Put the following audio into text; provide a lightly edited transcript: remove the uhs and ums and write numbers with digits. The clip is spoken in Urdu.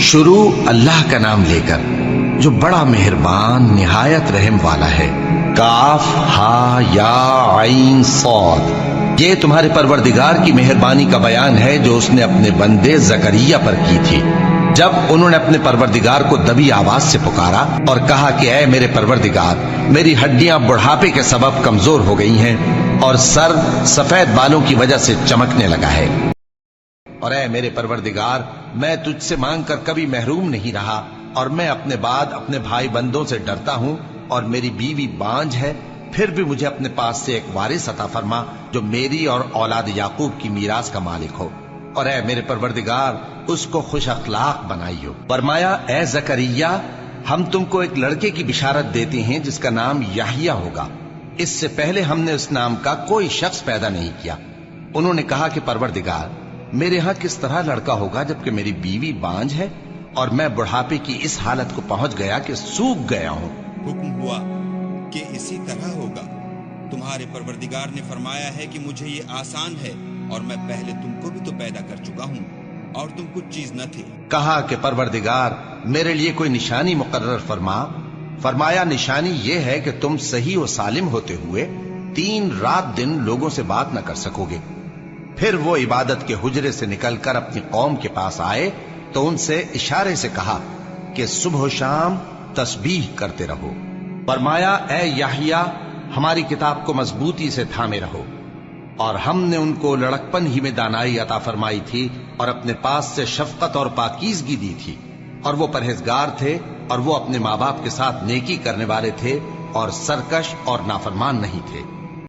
شروع اللہ کا نام لے کر جو بڑا مہربان نہایت رحم والا ہے۔ کاف ہا یا عین صاد، یہ تمہارے پروردگار کی مہربانی کا بیان ہے جو اس نے اپنے بندے زکریا پر کی تھی جب انہوں نے اپنے پروردگار کو دبی آواز سے پکارا اور کہا کہ اے میرے پروردگار، میری ہڈیاں بڑھاپے کے سبب کمزور ہو گئی ہیں اور سر سفید بالوں کی وجہ سے چمکنے لگا ہے، اور اے میرے پروردگار، میں تجھ سے مانگ کر کبھی محروم نہیں رہا، اور میں اپنے بعد اپنے بھائی بندوں سے ڈرتا ہوں، اور میری بیوی بانجھ ہے، پھر بھی مجھے اپنے پاس سے ایک وارث عطا فرما جو میری اور اولاد یعقوب کی میراث کا مالک ہو، اور اے میرے پروردگار، اس کو خوش اخلاق بنائیو۔ فرمایا اے زکریا، ہم تم کو ایک لڑکے کی بشارت دیتے ہیں جس کا نام یحییٰ ہوگا، اس سے پہلے ہم نے اس نام کا کوئی شخص پیدا نہیں کیا۔ انہوں نے کہا کہ پروردگار، میرے ہاں کس طرح لڑکا ہوگا جبکہ میری بیوی بانجھ ہے اور میں بڑھاپے کی اس حالت کو پہنچ گیا کہ سوکھ گیا ہوں۔ حکم ہوا کہ اسی طرح ہوگا، تمہارے پروردگار نے فرمایا ہے کہ مجھے یہ آسان ہے، اور میں پہلے تم کو بھی تو پیدا کر چکا ہوں اور تم کچھ چیز نہ تھے۔ کہا کہ پروردگار، میرے لیے کوئی نشانی مقرر فرما۔ فرمایا نشانی یہ ہے کہ تم صحیح و سالم ہوتے ہوئے 3 رات دن لوگوں سے بات نہ کر سکو گے۔ پھر وہ عبادت کے حجرے سے نکل کر اپنی قوم کے پاس آئے تو ان سے اشارے سے کہا کہ صبح و شام تسبیح کرتے رہو۔ فرمایا اے یحییٰ، ہماری کتاب کو مضبوطی سے تھامے رہو، اور ہم نے ان کو لڑکپن ہی میں دانائی عطا فرمائی تھی اور اپنے پاس سے شفقت اور پاکیزگی دی تھی، اور وہ پرہیزگار تھے اور وہ اپنے ماں باپ کے ساتھ نیکی کرنے والے تھے اور سرکش اور نافرمان نہیں تھے۔